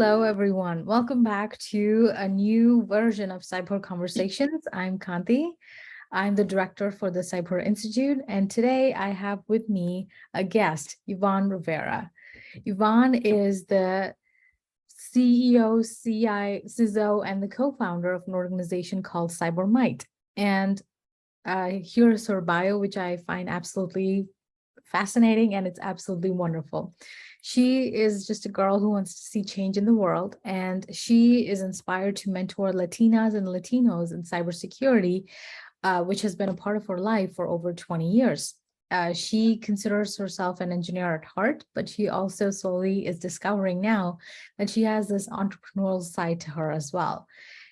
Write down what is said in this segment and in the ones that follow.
Hello, everyone. Welcome back to a new version of CyberHER Conversations. I'm Kanti. I'm the director for the CyberHER Institute, and today I have with me a guest, Yvonne Rivera. Yvonne is the CEO, CISO, and the co-founder of an organization called CyberMyte. And here's her bio, which I find absolutely fascinating, and it's absolutely wonderful. She is just a girl who wants to see change in the world, and she is inspired to mentor Latinas and Latinos in cybersecurity, which has been a part of her life for over 20 years. She considers herself an engineer at heart, but she also slowly is discovering now that she has this entrepreneurial side to her as well.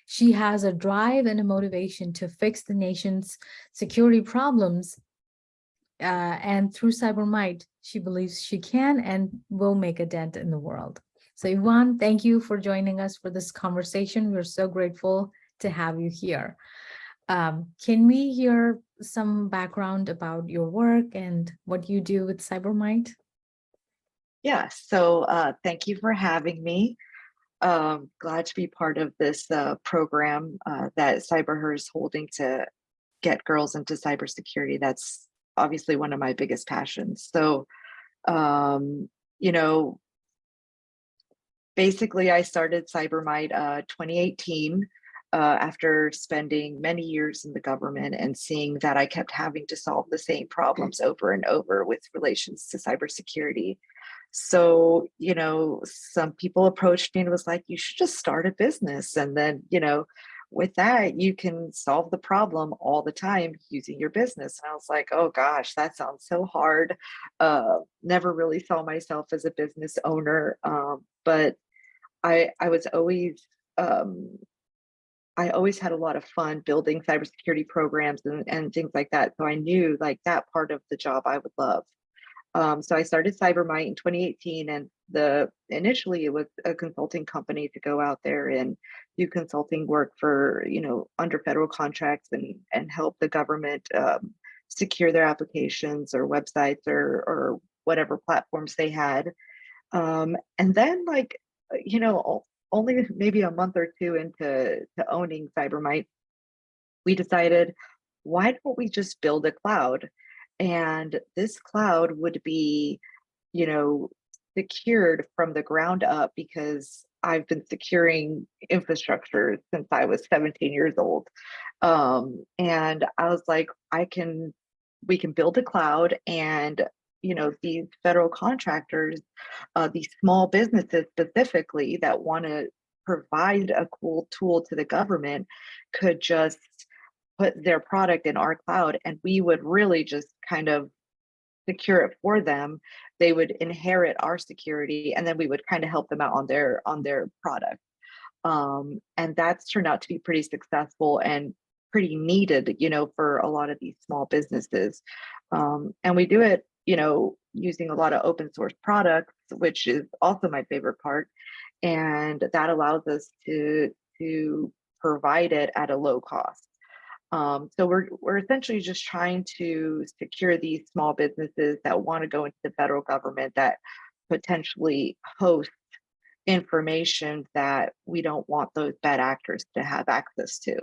She has a drive and a motivation to fix the nation's security problems, and through CyberMyte, she believes she can and will make a dent in the world. So Yvonne, thank you for joining us for this conversation. We're so grateful to have you here. Can we hear some background about your work and what you do with CyberMyte? Yeah, so thank you for having me. Glad to be part of this program that CyberHER is holding to get girls into cybersecurity. That's obviously one of my biggest passions. So, you know, basically I started CyberMyte 2018 after spending many years in the government and seeing that I kept having to solve the same problems over and over with relations to cybersecurity. So, some people approached me and was like, you should just start a business. And then, with that, you can solve the problem all the time using your business. And I was like, oh gosh, that sounds so hard. Never really saw myself as a business owner. But I was always, I always had a lot of fun building cybersecurity programs and things like that. So I knew like that part of the job I would love. So I started CyberMyte in 2018, and initially it was a consulting company to go out there and do consulting work for under federal contracts and help the government secure their applications or websites or whatever platforms they had. And then only maybe a month or two into owning CyberMyte, we decided, why don't we just build a cloud? And this cloud would be, secured from the ground up, because I've been securing infrastructure since I was 17 years old. And I was like, we can build a cloud, and these federal contractors, these small businesses specifically that want to provide a cool tool to the government, could just put their product in our cloud, and we would really just kind of secure it for them. They would inherit our security, and then we would kind of help them out on their product. And that's turned out to be pretty successful and pretty needed, for a lot of these small businesses. And we do it, using a lot of open source products, which is also my favorite part. And that allows us to provide it at a low cost. So we're essentially just trying to secure these small businesses that want to go into the federal government that potentially host information that we don't want those bad actors to have access to.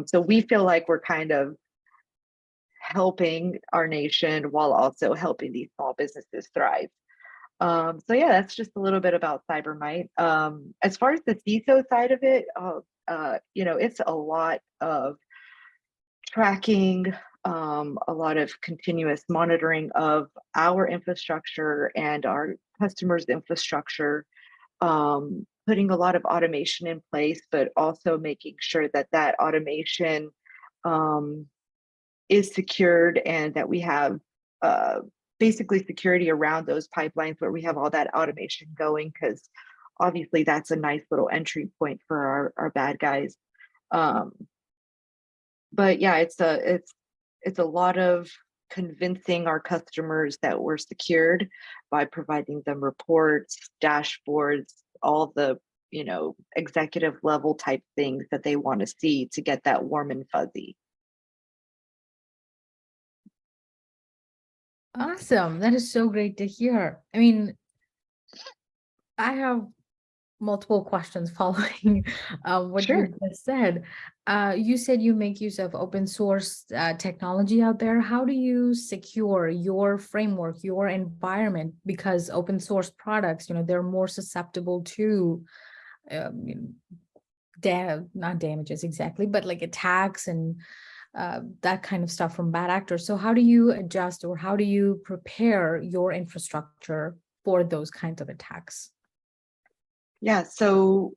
So we feel like we're kind of helping our nation while also helping these small businesses thrive. So yeah, that's just a little bit about CyberMyte. As far as the CISO side of it, it's a lot of tracking, a lot of continuous monitoring of our infrastructure and our customers' infrastructure, putting a lot of automation in place, but also making sure that that automation is secured, and that we have basically security around those pipelines where we have all that automation going, because obviously that's a nice little entry point for our bad guys. But yeah, it's a lot of convincing our customers that we're secured by providing them reports, dashboards, all the executive level type things that they want to see to get that warm and fuzzy. Awesome. That is so great to hear. I mean, I have multiple questions following what you Sure. just said. You said you make use of open source technology out there. How do you secure your framework, your environment? Because open source products, they're more susceptible to you know, not damages exactly, but like attacks and that kind of stuff from bad actors. So how do you adjust, or how do you prepare your infrastructure for those kinds of attacks? Yeah, so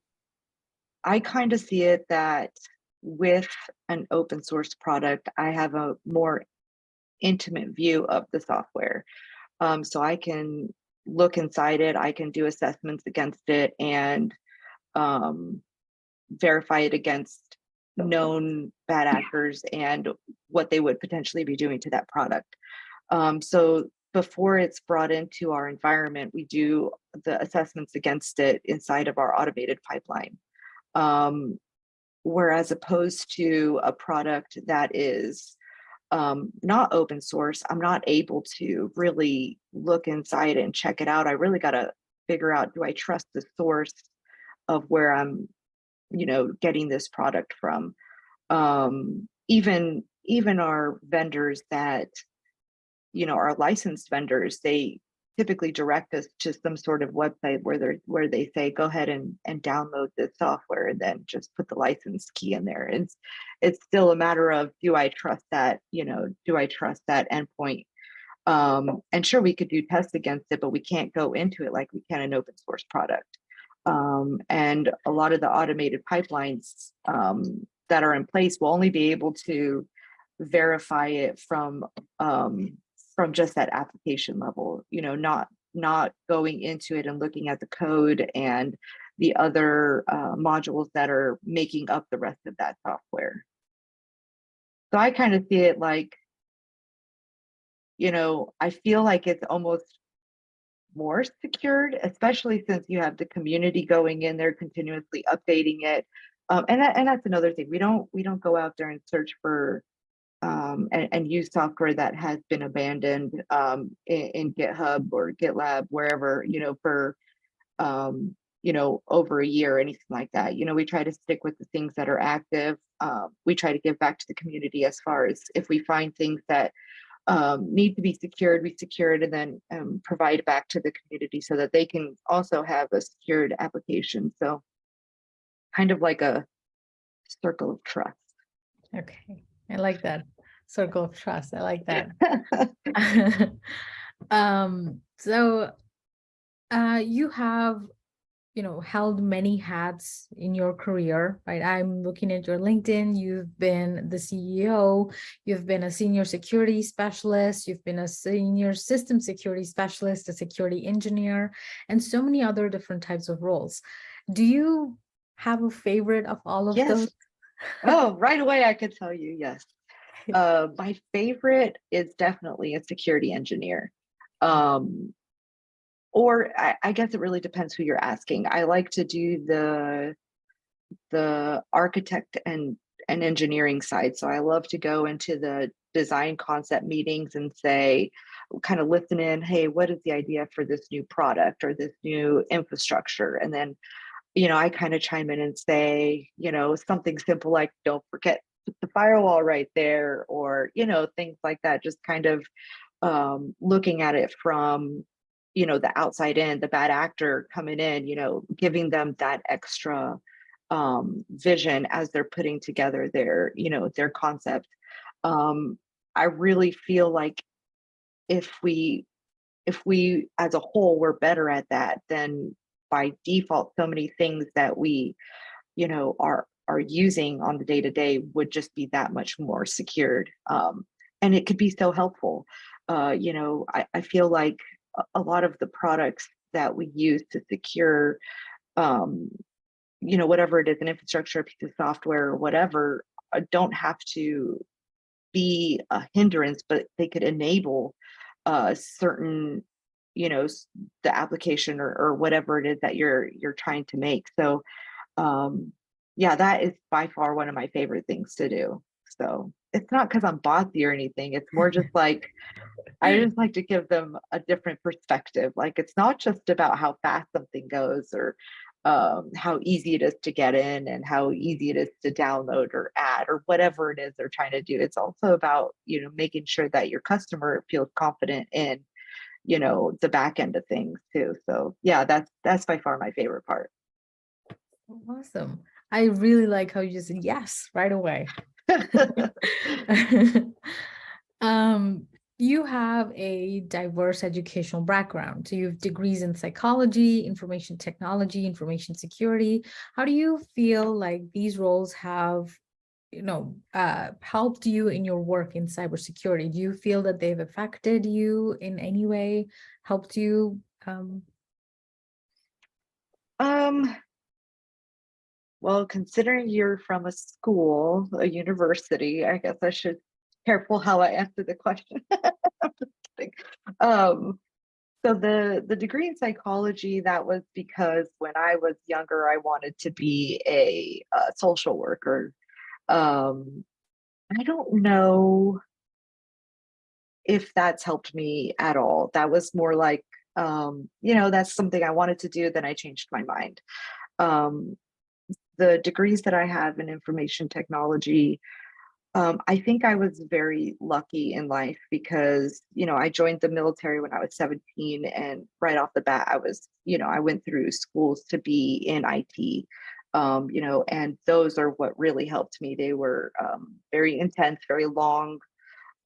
I kind of see it that with an open source product, I have a more intimate view of the software. So I can look inside it, I can do assessments against it, and um, verify it against known bad actors and what they would potentially be doing to that product. So before it's brought into our environment, we do the assessments against it inside of our automated pipeline. Um, Whereas opposed to a product that is not open source, I'm not able to really look inside and check it out. I really got to figure out, do I trust the source of where I'm, getting this product from? Even our vendors that, our licensed vendors, they typically direct us to some sort of website where they say, go ahead and download this software and then just put the license key in there. It's still a matter of, do I trust that, do I trust that endpoint? And sure, we could do tests against it, but we can't go into it like we can an open source product. And a lot of the automated pipelines that are in place will only be able to verify it from just that application level, not going into it and looking at the code and the other modules that are making up the rest of that software. So I kind of see it like, I feel like it's almost more secured, especially since you have the community going in there continuously updating it. And that's another thing. We don't go out there and search for and use software that has been abandoned in GitHub or GitLab, wherever, for over a year or anything like that. We try to stick with the things that are active. We try to give back to the community as far as if we find things that need to be secured, we secure it and then provide it back to the community so that they can also have a secured application. So kind of like a circle of trust. Okay, I like that circle of trust. I like that. So you have, held many hats in your career, right? I'm looking at your LinkedIn. You've been the CEO, you've been a senior security specialist, you've been a senior system security specialist, a security engineer, and so many other different types of roles. Do you have a favorite of all of Yes. those? Oh, right away I could tell you, yes. My favorite is definitely a security engineer. Or I guess it really depends who you're asking. I like to do the architect and engineering side. So I love to go into the design concept meetings and say, kind of listen in, hey, what is the idea for this new product or this new infrastructure? And then, I kind of chime in and say, something simple like, don't forget the firewall right there, or, things like that, just kind of looking at it from, the outside in, the bad actor coming in, giving them that extra vision as they're putting together their concept. I really feel like if we as a whole were better at that, then by default, so many things that we, are using on the day to day would just be that much more secured. And it could be so helpful. I feel like a lot of the products that we use to secure, um, whatever it is, an infrastructure, a piece of software, or whatever, don't have to be a hindrance, but they could enable certain, the application or whatever it is that you're trying to make. So um, yeah, that is by far one of my favorite things to do. So it's not because I'm bossy or anything. It's more just like I just like to give them a different perspective. Like it's not just about how fast something goes or how easy it is to get in and how easy it is to download or add or whatever it is they're trying to do. It's also about, making sure that your customer feels confident in, the back end of things too. So yeah, that's by far my favorite part. Awesome. I really like how you just said yes right away. Um, you have a diverse educational background. So you have degrees in psychology, information technology, information security. How do you feel like these roles have, helped you in your work in cybersecurity? Do you feel that they've affected you in any way, helped you? Um, well, considering you're from a school, a university, I guess I should be careful how I answer the question. I'm just kidding. Um, so the degree in psychology, that was because when I was younger, I wanted to be a social worker. Um, I don't know if that's helped me at all. That was more like, that's something I wanted to do, then I changed my mind. Um, the degrees that I have in information technology, I think I was very lucky in life because, I joined the military when I was 17, and right off the bat, I went through schools to be in IT. And those are what really helped me. They were very intense, very long,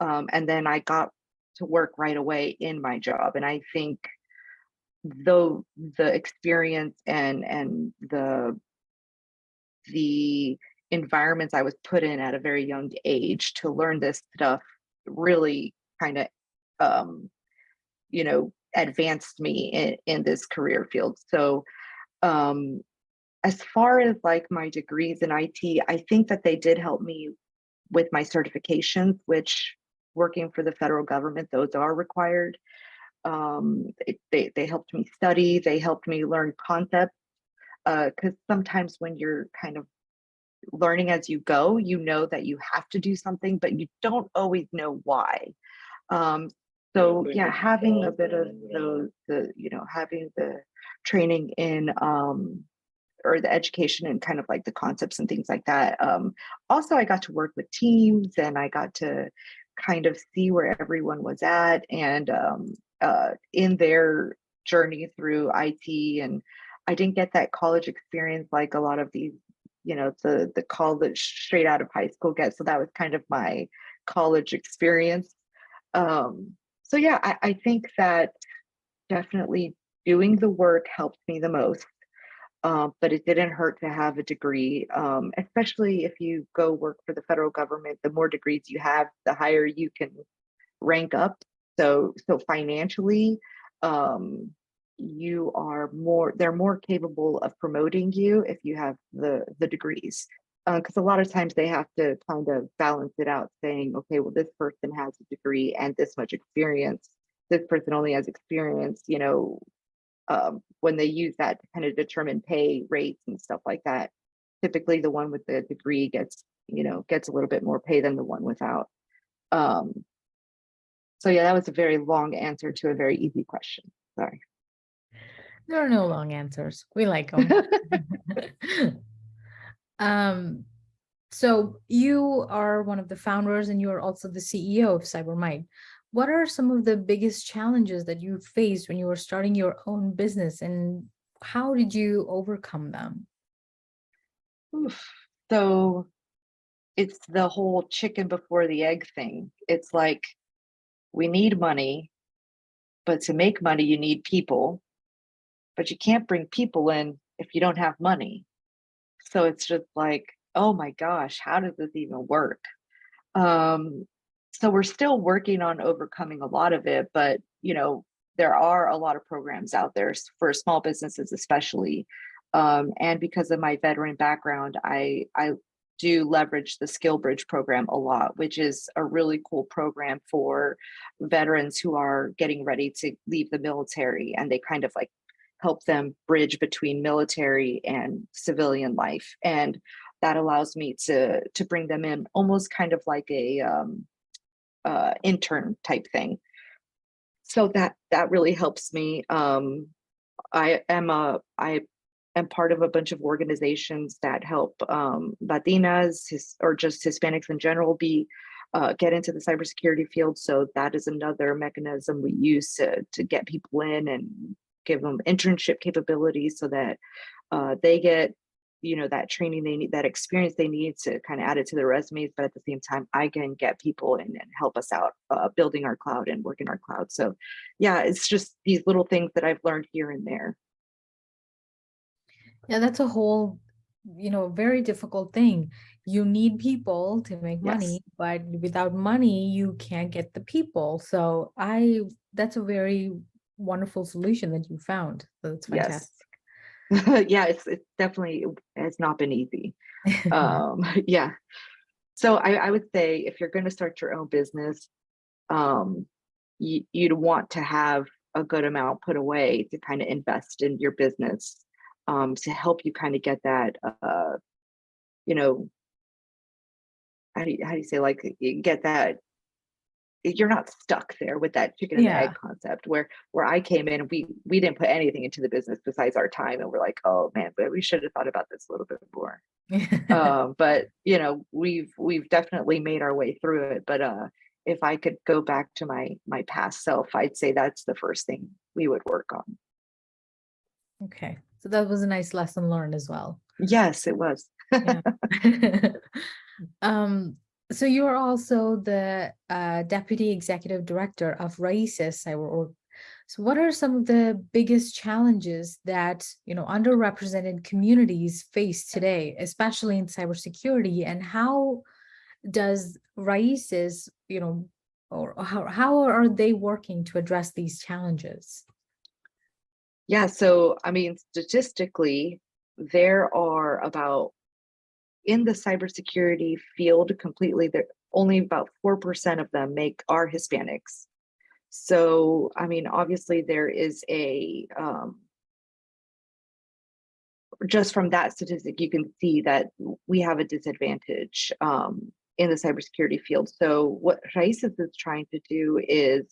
and then I got to work right away in my job. And I think though the experience and the environments I was put in at a very young age to learn this stuff really kind of advanced me in this career field. So um as far as like my degrees in IT, I think that they did help me with my certifications, which working for the federal government, those are required. They helped me study, they helped me learn concepts, because sometimes when you're kind of learning as you go, you know that you have to do something, but you don't always know why. Um, so yeah, having a bit of having the training in or the education and kind of like the concepts and things like that. Also, I got to work with teams and I got to kind of see where everyone was at and in their journey through IT. And I didn't get that college experience like a lot of these, the college straight out of high school get. So that was kind of my college experience. So yeah, I think that definitely doing the work helped me the most. But it didn't hurt to have a degree, especially if you go work for the federal government. The more degrees you have, the higher you can rank up. So financially, um, they're more capable of promoting you if you have the degrees. Because a lot of times they have to kind of balance it out, saying, okay, well, this person has a degree and this much experience. This person only has experience, when they use that to kind of determine pay rates and stuff like that. Typically, the one with the degree gets a little bit more pay than the one without. Um, so yeah, that was a very long answer to a very easy question. Sorry. There are no long answers. We like them. um, so you are one of the founders and you are also the CEO of CyberMyte. What are some of the biggest challenges that you faced when you were starting your own business and how did you overcome them? Oof. So it's the whole chicken before the egg thing. It's like we need money, but to make money, you need people, but you can't bring people in if you don't have money. So it's just like, oh my gosh, how does this even work? Um, so we're still working on overcoming a lot of it, but there are a lot of programs out there for small businesses, especially. And because of my veteran background, I do leverage the Skill Bridge program a lot, which is a really cool program for veterans who are getting ready to leave the military, and they kind of like help them bridge between military and civilian life. And that allows me to bring them in almost kind of like a intern type thing. So that really helps me. I am part of a bunch of organizations that help Latinas or just Hispanics in general get into the cybersecurity field. So that is another mechanism we use to get people in and give them internship capabilities so that they get, that training they need, that experience they need to kind of add it to their resumes. But at the same time, I can get people in and help us out building our cloud and working our cloud. So yeah, it's just these little things that I've learned here and there. Yeah, that's a whole, very difficult thing. You need people to make Yes. money, but without money, you can't get the people. So that's a very wonderful solution that you found. So that's Yes. fantastic. Yeah, it's definitely, it has not been easy. Yeah. So I would say if you're going to start your own business, um, you'd want to have a good amount put away to kind of invest in your business, to help you kind of get that, you know, how do you say, like, you get that, you're not stuck there with that chicken and the egg Yeah. concept where I came in and we didn't put anything into the business besides our time, and we're like, oh man, but we should have thought about this a little bit more. But we've definitely made our way through it. But if I could go back to my past self, I'd say that's the first thing we would work on. Okay. So that was a nice lesson learned as well. Yes, it was. Yeah. Um, so you're also the Deputy Executive Director of Raíces Cyber Org. So what are some of the biggest challenges that, underrepresented communities face today, especially in cybersecurity, and how does Raíces, or how are they working to address these challenges? Yeah, so I mean, statistically, there are about, in the cybersecurity field completely, there only about 4% of them are Hispanics. So, I mean, obviously there is just from that statistic, you can see that we have a disadvantage in the cybersecurity field. So what Raíces is trying to do is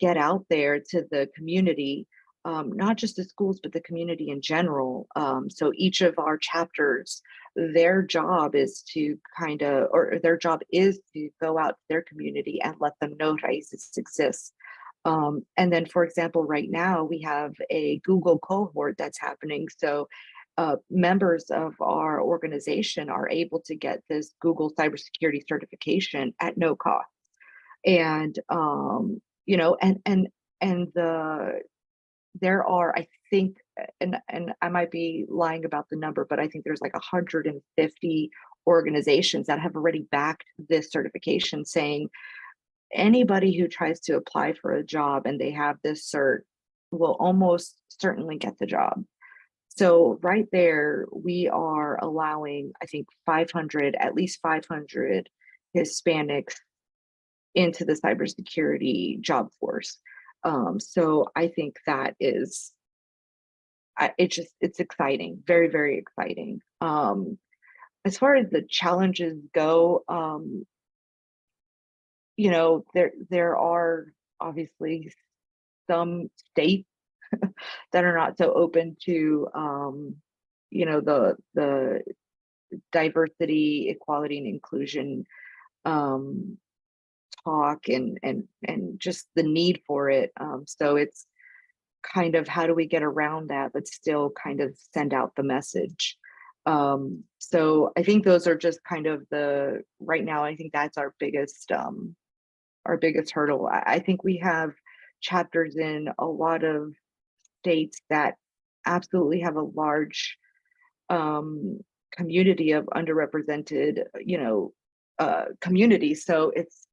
get out there to the community, not just the schools, but the community in general. So each of our chapters, their job is to go out to their community and let them know Raíces exists. And then, for example, right now we have a Google cohort that's happening. So members of our organization are able to get this Google cybersecurity certification at no cost. And and there are, I think, and I might be lying about the number, but I think there's like 150 organizations that have already backed this certification, saying anybody who tries to apply for a job and they have this cert will almost certainly get the job. So right there, we are allowing, I think, at least 500 Hispanics into the cybersecurity job force. So I think that is, it's exciting, very, very exciting. As far as the challenges go, there are obviously some states that are not so open to the diversity, equality, and inclusion um, talk and just the need for it. So it's kind of, how do we get around that but still kind of send out the message? So I think those are just kind of right now, I think that's our biggest hurdle. I think we have chapters in a lot of states that absolutely have a large community of underrepresented, communities. So it's,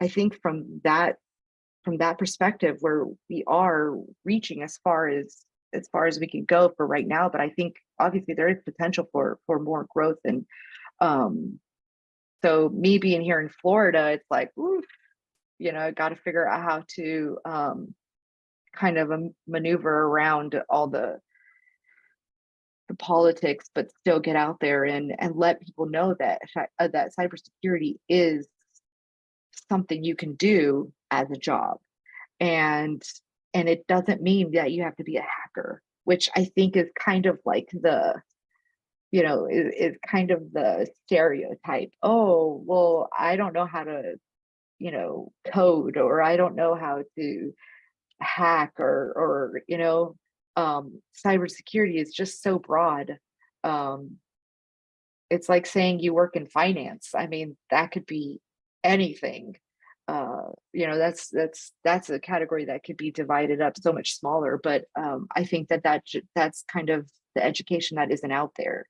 I think from that perspective, where we are reaching as far as we can go for right now. But I think obviously there is potential for more growth. And so me being here in Florida, it's like, oof, got to figure out how to kind of maneuver around all the politics, but still get out there and let people know that that cybersecurity is something you can do as a job, and it doesn't mean that you have to be a hacker. which I think is kind of like the, is kind of the stereotype. Oh, well, I don't know how to, code, or I don't know how to hack, or cybersecurity is just so broad. Um, it's like saying you work in finance. I mean, that could be anything. That's a category that could be divided up so much smaller. But I think that's kind of the education that isn't out there.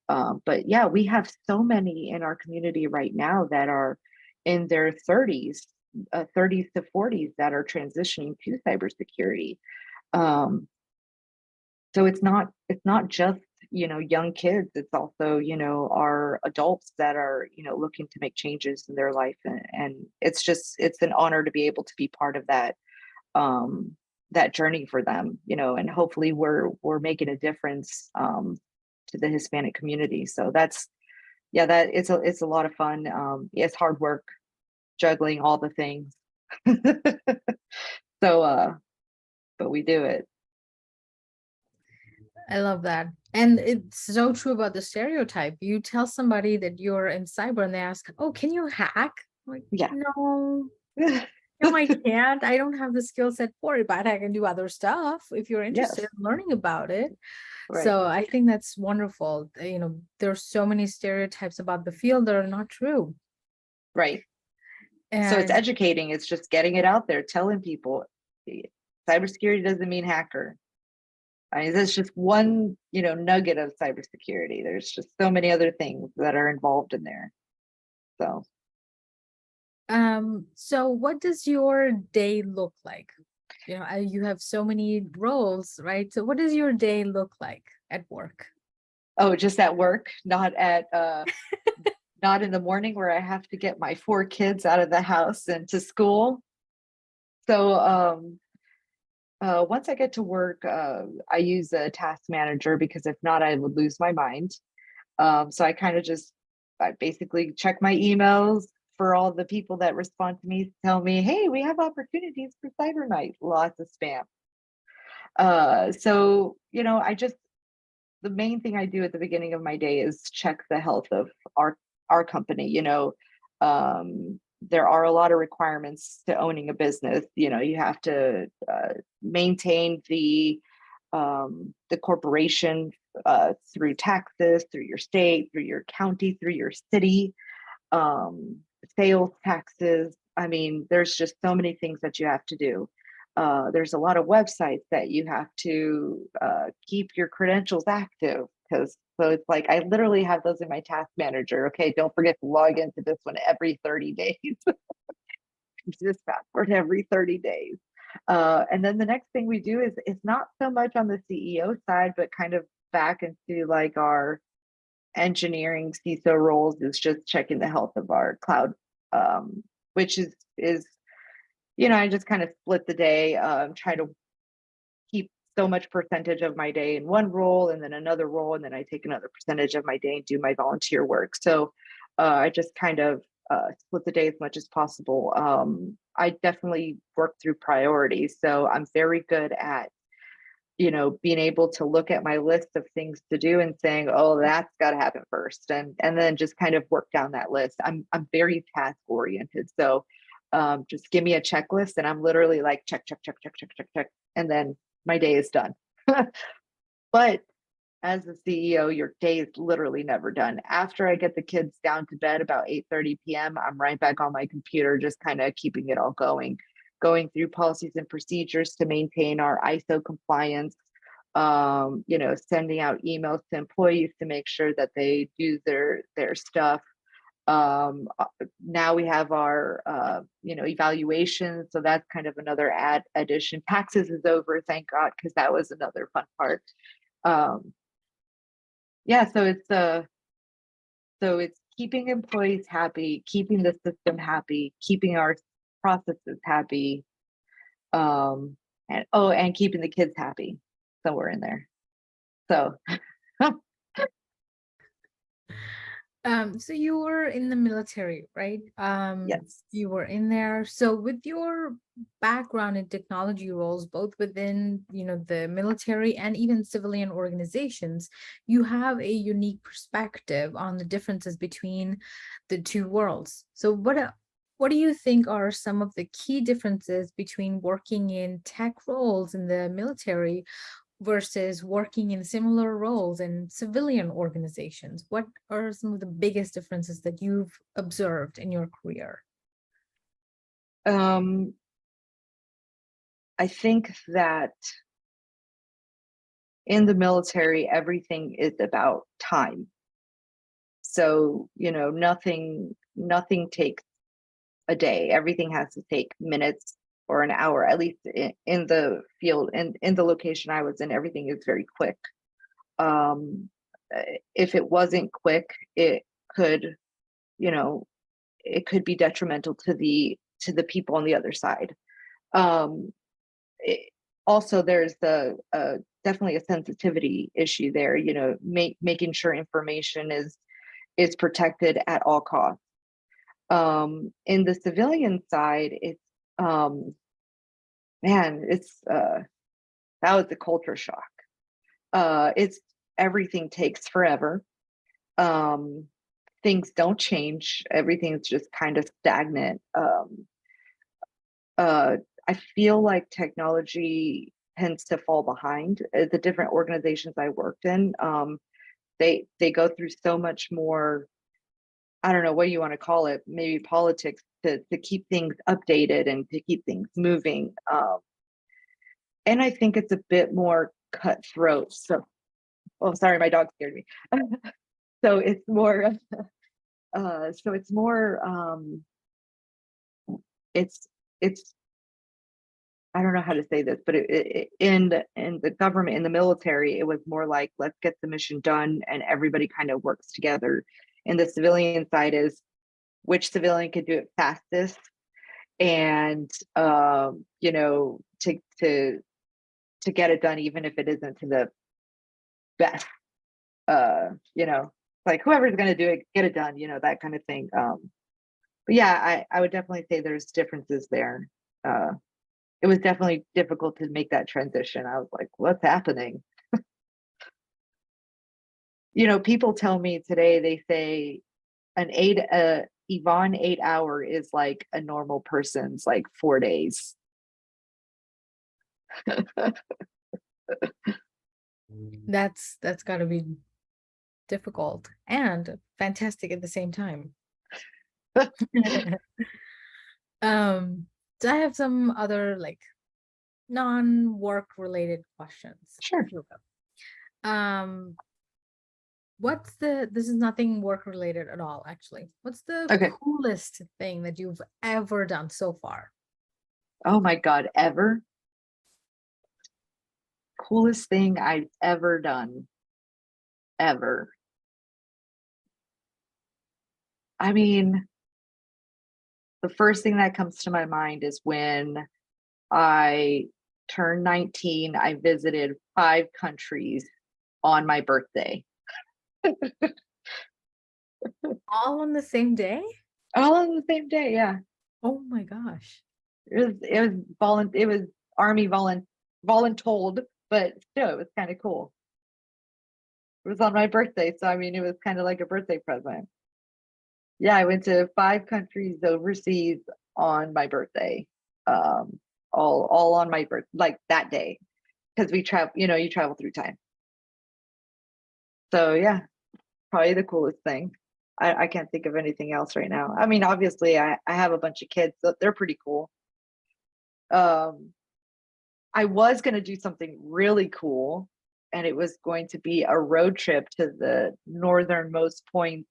But yeah, we have so many in our community right now that are in their 30s, 30s to 40s, that are transitioning to cybersecurity. Um, so it's not just, young kids. It's also, our adults that are, looking to make changes in their life. And it's an honor to be able to be part of that journey for them, and hopefully we're making a difference to the Hispanic community. So that it's a lot of fun. It's hard work juggling all the things. So but we do it. I love that. And it's so true about the stereotype. You tell somebody that you're in cyber and they ask, "Oh, can you hack?" I'm like, Yeah. no, no, I can't. I don't have the skill set for it, but I can do other stuff if you're interested Yes. in learning about it. Right. So I think that's wonderful. There's so many stereotypes about the field that are not true. Right. So it's And educating. It's just getting it out there, telling people cybersecurity doesn't mean hacker. I mean, that's just one, nugget of cybersecurity. There's just so many other things that are involved in there. So so what does your day look like? You have so many roles, right? So what does your day look like at work? oh, just at work, not in the morning where I have to get my 4 kids out of the house and to school. So once I get to work, I use a task manager, because if not, I would lose my mind. So I basically check my emails for all the people that respond to me, tell me, hey, we have opportunities for CyberMyte, lots of spam. So, the main thing I do at the beginning of my day is check the health of our company. There are a lot of requirements to owning a business. You have to maintain the corporation through taxes, through your state, through your county, through your city, um, sales taxes. I mean, there's just so many things that you have to do. There's a lot of websites that you have to keep your credentials active, because so it's like I literally have those in my task manager. Okay, don't forget to log into this one every 30 days. This password every 30 days. And then the next thing we do is it's not so much on the CEO side, but kind of back into like our engineering CISO roles, is just checking the health of our cloud, which is I just kind of split the day, try to keep so much percentage of my day in one role and then another role, and then I take another percentage of my day and do my volunteer work. So I just kind of split the day as much as possible. I definitely work through priorities, so I'm very good at being able to look at my list of things to do and saying, oh, that's got to happen first, and then just kind of work down that list. I'm very task oriented, so just give me a checklist and I'm literally like check, check, check, check, check, check, check, and then my day is done. But as a CEO, your day is literally never done. After I get the kids down to bed about 8:30 p.m., I'm right back on my computer, just kind of keeping it all going through policies and procedures to maintain our ISO compliance, sending out emails to employees to make sure that they do their stuff. Now we have our evaluation, so that's kind of another addition. Taxes is over, thank God, because that was another fun part. Yeah, so it's keeping employees happy, keeping the system happy, keeping our processes happy, and keeping the kids happy somewhere in there. So So you were in the military, right? Yes. You were in there. So with your background in technology roles, both within, the military and even civilian organizations, you have a unique perspective on the differences between the two worlds. So what do you think are some of the key differences between working in tech roles in the military versus working in similar roles in civilian organizations? What are some of the biggest differences that you've observed in your career? Um, I think that in the military, everything is about time. So, nothing takes a day. Everything has to take minutes or an hour, at least in the field and in the location I was in, everything is very quick. Um, if it wasn't quick, could, you know, it could be detrimental to the people on the other side. Um, it, Also, there's definitely a sensitivity issue there. Making sure information is protected at all costs. In the civilian side, it's man, it's that was a culture shock. It's Everything takes forever. Um, Things don't change. Everything's just kind of stagnant. Uh, I feel like technology tends to fall behind. The different organizations I worked in, they go through so much more. I don't know what you want to call it, maybe politics to keep things updated and to keep things moving. And I think it's a bit more cutthroat. So, oh, sorry, my dog scared me. So it's more, so it's more, it's, it's, I don't know how to say this, but in the government, in the military, it was more like, let's get the mission done and everybody kind of works together. And the civilian side is which civilian can do it fastest and, to get it done, even if it isn't to the best, like whoever's going to do it, get it done, that kind of thing. But yeah, I would definitely say there's differences there. Uh, it was definitely difficult to make that transition. I was like, what's happening? People tell me today, they say Yvonne 8 hour is like a normal person's like 4 days. That's got to be difficult and fantastic at the same time. um, so I have some other like non-work related questions, Sure. if you will. This is nothing work related at all, actually. What's the Okay. coolest thing that you've ever done so far? Oh my God, ever? Coolest thing I've ever done, ever. I mean, the first thing that comes to my mind is when I turned 19, I visited 5 countries on my birthday. All on the same day? All on the same day, yeah. Oh my gosh. It was army voluntold, but still it was kind of cool. It was on my birthday, so I mean it was kind of like a birthday present. Yeah, I went to 5 countries overseas on my birthday. Um, all on my birth like that day. Because we travel, you travel through time. So yeah, probably the coolest thing. I can't think of anything else right now. I mean, obviously I have a bunch of kids, so they're pretty cool. Um, I was going to do something really cool, and it was going to be a road trip to the northernmost point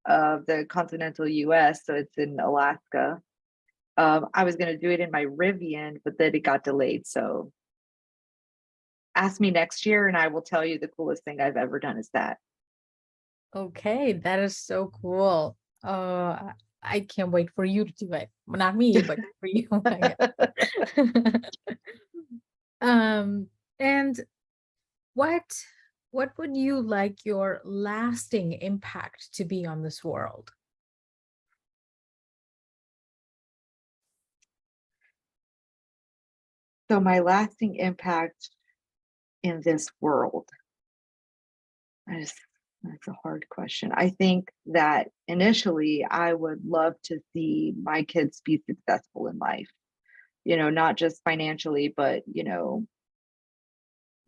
of the continental US. So it's in Alaska. I was going to do it in my Rivian, but then it got delayed. So ask me next year, and I will tell you the coolest thing I've ever done is that. Okay, that is so cool. I can't wait for you to do it. Well, not me, but for you, I guess. Um, and what What would you like your lasting impact to be on this world? So my lasting impact in this world, that's, that's a hard question. I think that initially I would love to see my kids be successful in life, not just financially, but,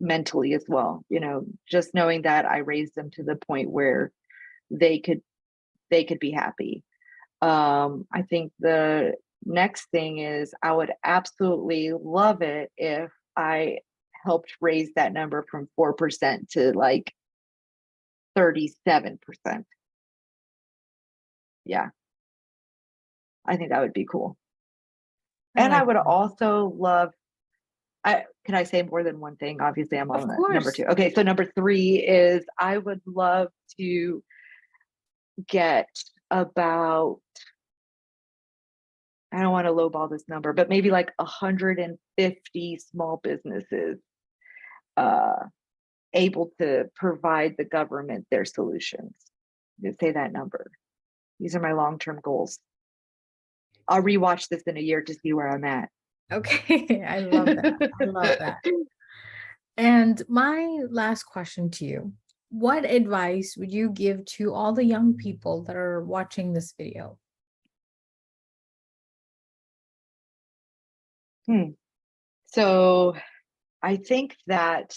mentally as well, just knowing that I raised them to the point where they could be happy. I think the next thing is I would absolutely love it if I helped raise that number from 4% to like 37%. Yeah, I think that would be cool. I And I like would that. also love, can I say more than one thing? Obviously, I'm Of on number course. two. Okay, so number three is I would love to get about, I don't want to lowball this number, but maybe like 150 small businesses uh, able to provide the government their solutions. You say that number. These are my long-term goals. I'll rewatch this in a year to see where I'm at. Okay, I love that. I love that. And my last question to you, what advice would you give to all the young people that are watching this video? Hmm. So I think that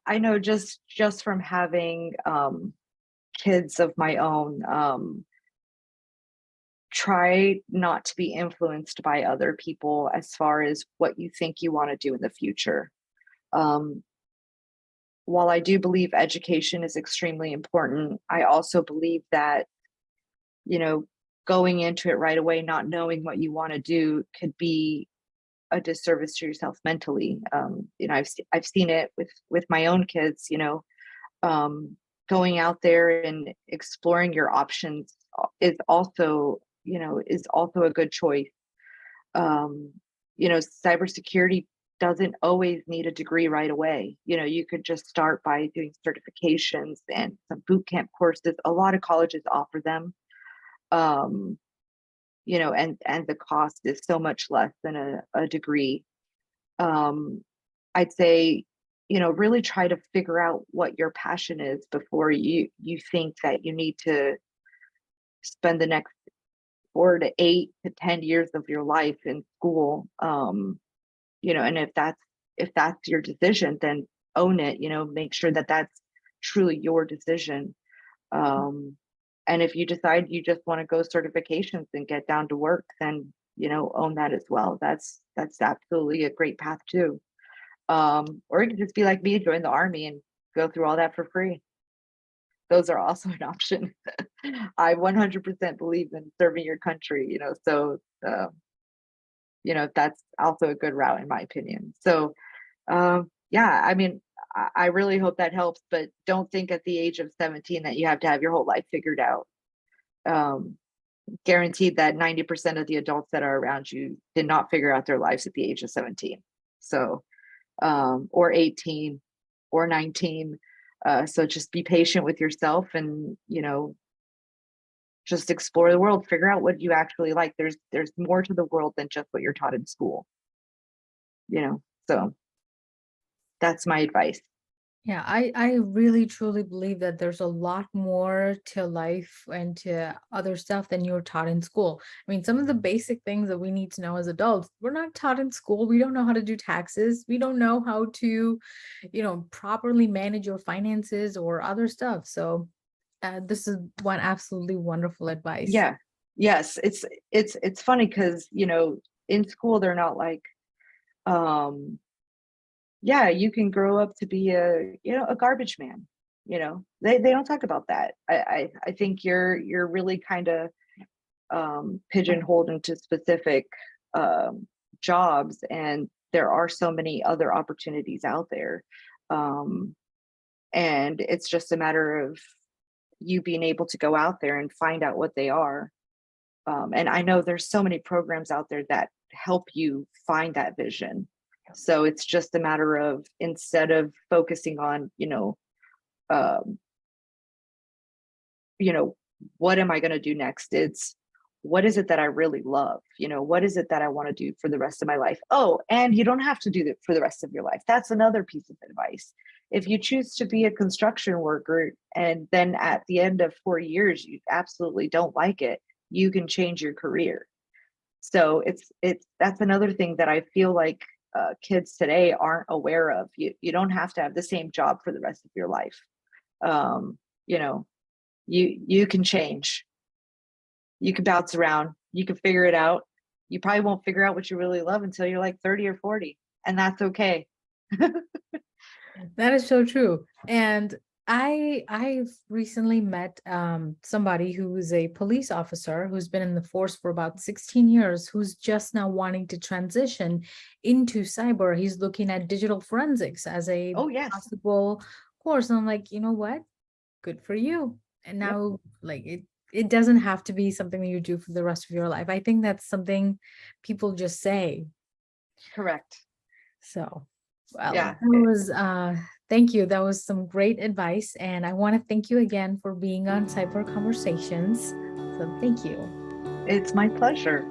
I know just from having kids of my own, try not to be influenced by other people as far as what you think you want to do in the future. Um, while I do believe education is extremely important, I also believe that, you know, going into it right away, not knowing what you want to do could be a disservice to yourself mentally. I've seen it with my own kids, um, going out there and exploring your options is also, is also a good choice. um, Cybersecurity doesn't always need a degree right away. You could just start by doing certifications and some boot camp courses. A lot of colleges offer them. Um, and the cost is so much less than a degree. Um, I'd say, really try to figure out what your passion is before you think that you need to spend the next 4 to 8 to 10 years of your life in school. And if that's your decision, then own it. Make sure that that's truly your decision. um and if you decide you just want to go certifications and get down to work, then own that as well. That's absolutely a great path too. Or you can just be like me, join the army and go through all that for free. Those are also an option. I 100% believe in serving your country, so that's also a good route in my opinion. So yeah, I mean, I really hope that helps, but don't think at the age of 17 that you have to have your whole life figured out. Um, Guaranteed that 90% of the adults that are around you did not figure out their lives at the age of 17. So, or 18 or 19. So just be patient with yourself and, just explore the world, figure out what you actually like. There's more to the world than just what you're taught in school, so that's my advice. Yeah, I really truly believe that there's a lot more to life and to other stuff than you're taught in school. I mean, some of the basic things that we need to know as adults, we're not taught in school. We don't know how to do taxes. We don't know how to, properly manage your finances or other stuff. So, this is one absolutely wonderful advice. Yeah. Yes, it's funny because in school they're not like, um yeah, you can grow up to be a garbage man. They don't talk about that. I think you're really kind of pigeonholed into specific um jobs, and there are so many other opportunities out there. um and it's just a matter of you being able to go out there and find out what they are. And I know there's so many programs out there that help you find that vision. So it's just a matter of, instead of focusing on, um, what am I going to do next? It's, what is it that I really love? What is it that I want to do for the rest of my life? Oh, and you don't have to do that for the rest of your life. That's another piece of advice. If you choose to be a construction worker and then at the end of 4 years, you absolutely don't like it, you can change your career. So that's another thing that I feel like kids today aren't aware of. You don't have to have the same job for the rest of your life. Um, you know, you can change, you can bounce around, you can figure it out. You probably won't figure out what you really love until you're like 30 or 40, and that's okay. That is so true. And I've recently met somebody who is a police officer who's been in the force for about 16 years, who's just now wanting to transition into cyber. He's looking at digital forensics as a Oh yes. possible course. And I'm like, you know what? Good for you. And Yep. now, like, it doesn't have to be something that you do for the rest of your life. I think that's something people just say. Correct. So, well, Yeah, that was thank you. That was some great advice. And I want to thank you again for being on Cyber Conversations. So thank you. it's my pleasure.